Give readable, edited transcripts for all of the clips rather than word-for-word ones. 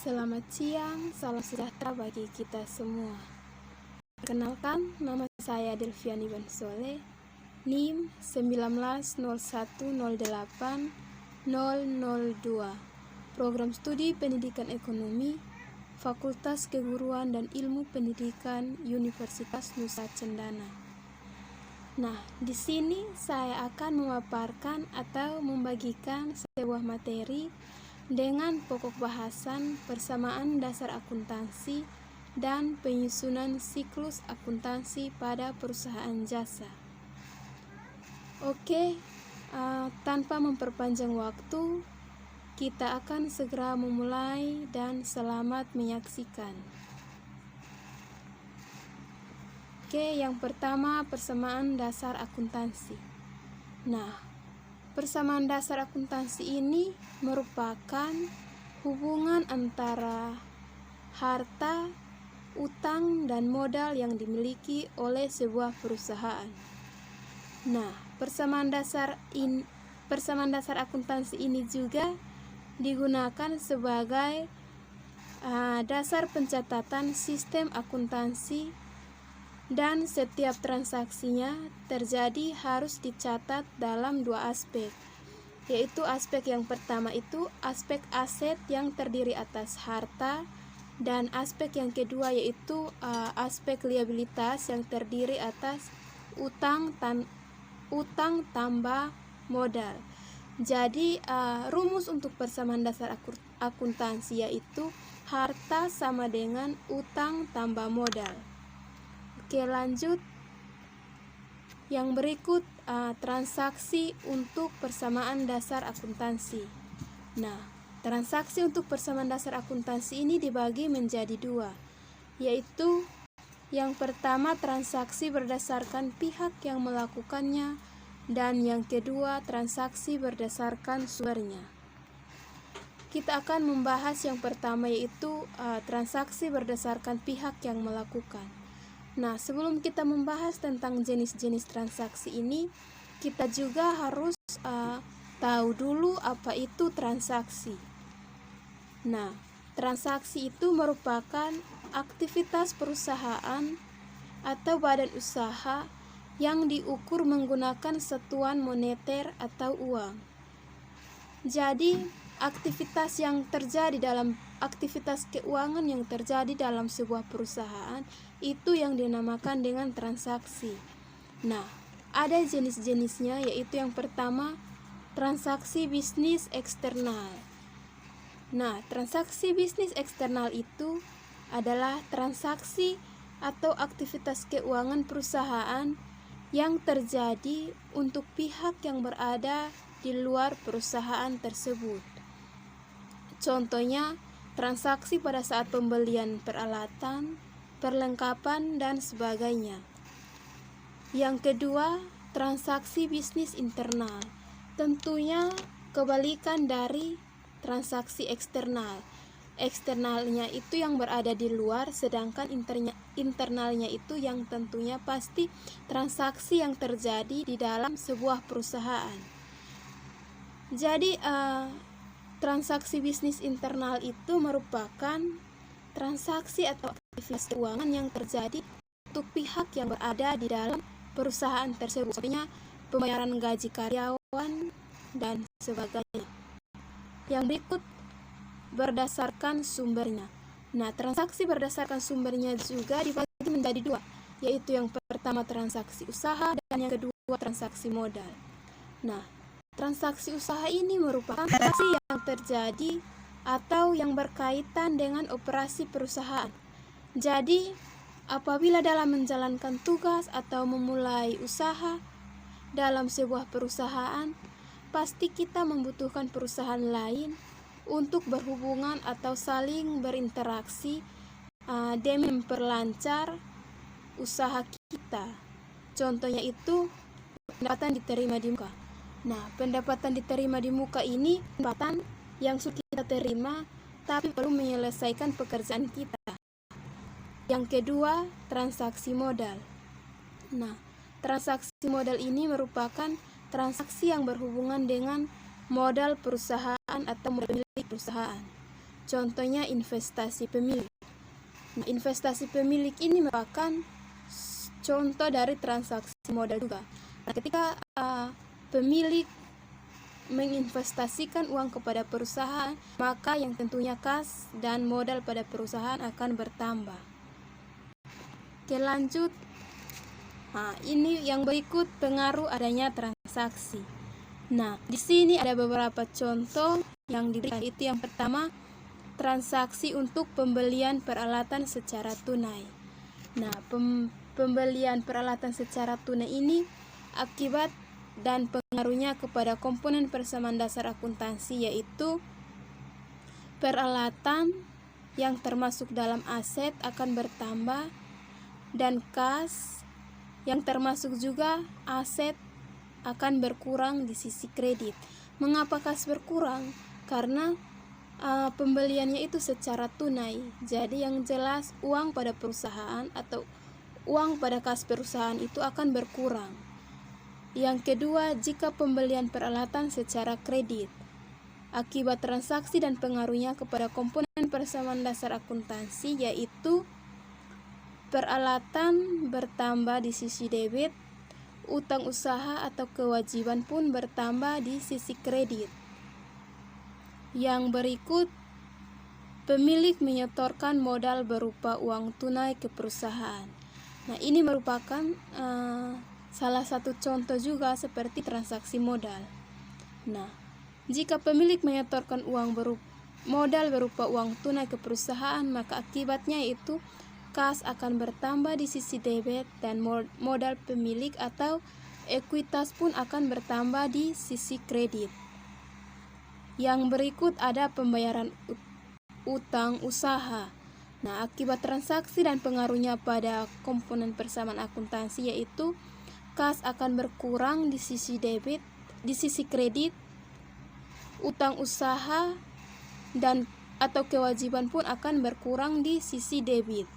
Selamat siang, salam sejahtera bagi kita semua. Perkenalkan, nama saya Delviani Bansole, NIM 1901080002, Program Studi Pendidikan Ekonomi, Fakultas Keguruan dan Ilmu Pendidikan Universitas Nusa Cendana. Nah, di sini saya akan memaparkan atau membagikan sebuah materi dengan pokok bahasan persamaan dasar akuntansi dan penyusunan siklus akuntansi pada perusahaan jasa. Oke, tanpa memperpanjang waktu, kita akan segera memulai dan selamat menyaksikan. Oke, yang pertama persamaan dasar akuntansi. Nah, persamaan dasar akuntansi ini merupakan hubungan antara harta, utang, dan modal yang dimiliki oleh sebuah perusahaan. Nah, persamaan dasar akuntansi ini juga digunakan sebagai dasar pencatatan sistem akuntansi, dan setiap transaksinya terjadi harus dicatat dalam dua aspek, yaitu aspek yang pertama itu aspek aset yang terdiri atas harta, dan aspek yang kedua yaitu aspek liabilitas yang terdiri atas utang tambah modal. Jadi rumus untuk persamaan dasar akuntansi yaitu harta sama dengan utang tambah modal. Oke, lanjut. Yang berikut transaksi untuk persamaan dasar akuntansi. Nah, transaksi untuk persamaan dasar akuntansi ini dibagi menjadi dua, yaitu yang pertama transaksi berdasarkan pihak yang melakukannya, dan yang kedua transaksi berdasarkan sumbernya. Kita akan membahas yang pertama yaitu transaksi berdasarkan pihak yang melakukan. Nah, sebelum kita membahas tentang jenis-jenis transaksi ini, kita juga harus tahu dulu apa itu transaksi. Nah, transaksi itu merupakan aktivitas perusahaan atau badan usaha yang diukur menggunakan satuan moneter atau uang. Jadi, aktivitas keuangan yang terjadi dalam sebuah perusahaan itu yang dinamakan dengan transaksi. Nah, ada jenis-jenisnya, yaitu yang pertama transaksi bisnis eksternal. Nah, transaksi bisnis eksternal itu adalah transaksi atau aktivitas keuangan perusahaan yang terjadi untuk pihak yang berada di luar perusahaan tersebut. Contohnya, transaksi pada saat pembelian peralatan, perlengkapan, dan sebagainya. Yang kedua, transaksi bisnis internal. Tentunya kebalikan dari transaksi eksternal. Eksternalnya itu yang berada di luar, sedangkan internalnya itu yang tentunya pasti transaksi yang terjadi di dalam sebuah perusahaan. Jadi, transaksi bisnis internal itu merupakan transaksi atau aktivitas keuangan yang terjadi untuk pihak yang berada di dalam perusahaan tersebut. Contohnya pembayaran gaji karyawan dan sebagainya. Yang berikut berdasarkan sumbernya. Nah, transaksi berdasarkan sumbernya juga dibagi menjadi dua, yaitu yang pertama transaksi usaha dan yang kedua transaksi modal. Nah, transaksi usaha ini merupakan transaksi yang terjadi atau yang berkaitan dengan operasi perusahaan. Jadi, apabila dalam menjalankan tugas atau memulai usaha dalam sebuah perusahaan, pasti kita membutuhkan perusahaan lain untuk berhubungan atau saling berinteraksi demi memperlancar usaha kita. Contohnya itu pendapatan diterima di muka. Nah, pendapatan diterima di muka ini pendapatan yang sudah kita terima tapi perlu menyelesaikan pekerjaan kita. Yang kedua, transaksi modal. Nah, transaksi modal ini merupakan transaksi yang berhubungan dengan modal perusahaan atau modal milik perusahaan. Contohnya investasi pemilik. Nah, investasi pemilik ini merupakan contoh dari transaksi modal juga. Nah, ketika pemilik menginvestasikan uang kepada perusahaan, maka yang tentunya kas dan modal pada perusahaan akan bertambah. Oke, lanjut. Nah, ini yang berikut pengaruh adanya transaksi. Nah, di sini ada beberapa contoh yang diberikan. Itu yang pertama, transaksi untuk pembelian peralatan secara tunai. Nah, pembelian peralatan secara tunai ini akibat dan pengaruhnya kepada komponen persamaan dasar akuntansi, yaitu peralatan yang termasuk dalam aset akan bertambah dan kas yang termasuk juga aset akan berkurang di sisi kredit. Mengapa kas berkurang? Karena pembeliannya itu secara tunai. Jadi yang jelas uang pada perusahaan atau uang pada kas perusahaan itu akan berkurang. Yang kedua, jika pembelian peralatan secara kredit, akibat transaksi dan pengaruhnya kepada komponen persamaan dasar akuntansi, yaitu peralatan bertambah di sisi debit, utang usaha atau kewajiban pun bertambah di sisi kredit. Yang berikut, pemilik menyetorkan modal berupa uang tunai ke perusahaan. Nah, ini merupakan salah satu contoh juga seperti transaksi modal. Nah, jika pemilik menyetorkan modal berupa uang tunai ke perusahaan, maka akibatnya itu kas akan bertambah di sisi debit dan modal pemilik atau ekuitas pun akan bertambah di sisi kredit. Yang berikut ada pembayaran utang usaha. Nah, akibat transaksi dan pengaruhnya pada komponen persamaan akuntansi, yaitu kas akan berkurang di sisi debit, di sisi kredit, utang usaha dan atau kewajiban pun akan berkurang di sisi debit.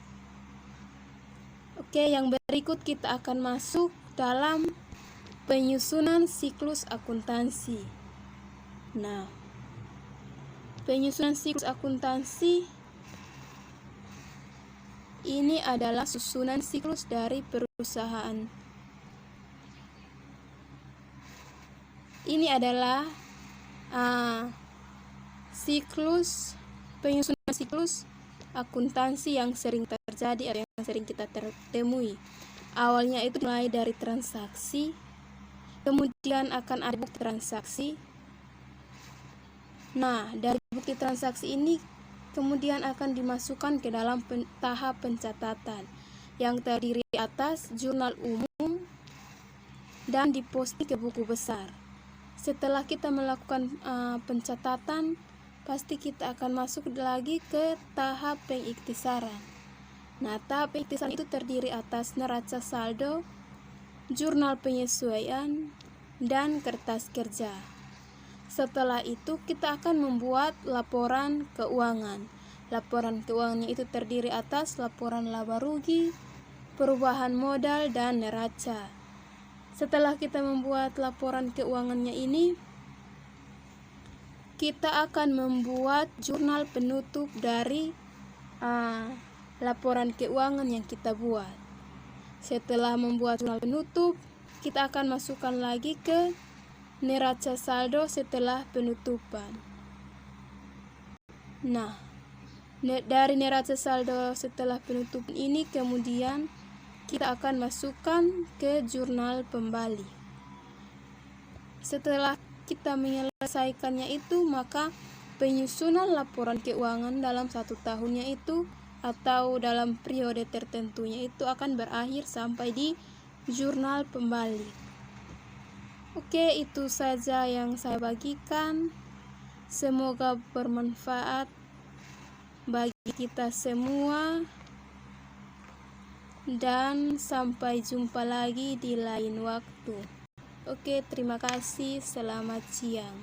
Oke, yang berikut kita akan masuk dalam penyusunan siklus akuntansi. Nah, penyusunan siklus akuntansi ini adalah susunan siklus dari perusahaan. Ini adalah penyusunan siklus akuntansi yang sering terjadi atau yang sering kita temui. Awalnya itu mulai dari transaksi, kemudian akan ada bukti transaksi. Nah, dari bukti transaksi ini kemudian akan dimasukkan ke dalam tahap pencatatan yang terdiri atas jurnal umum dan diposting ke buku besar. Setelah kita melakukan pencatatan, pasti kita akan masuk lagi ke tahap pengiktisaran. Nah, tahap pengiktisaran itu terdiri atas neraca saldo, jurnal penyesuaian, dan kertas kerja. Setelah itu kita akan membuat laporan keuangan. Laporan keuangannya itu terdiri atas laporan laba rugi, perubahan modal, dan neraca. Setelah kita membuat laporan keuangannya ini, kita akan membuat jurnal penutup dari laporan keuangan yang kita buat. Setelah membuat jurnal penutup, kita akan masukkan lagi ke neraca saldo setelah penutupan. Nah, dari neraca saldo setelah penutupan ini kemudian kita akan masukkan ke jurnal pembali. Setelah kita menyelesaikannya itu, maka penyusunan laporan keuangan dalam 1 tahunnya itu atau dalam periode tertentunya itu akan berakhir sampai di jurnal pembali. Oke, itu saja yang saya bagikan. Semoga bermanfaat bagi kita semua. Dan sampai jumpa lagi di lain waktu. Oke, terima kasih. Selamat siang.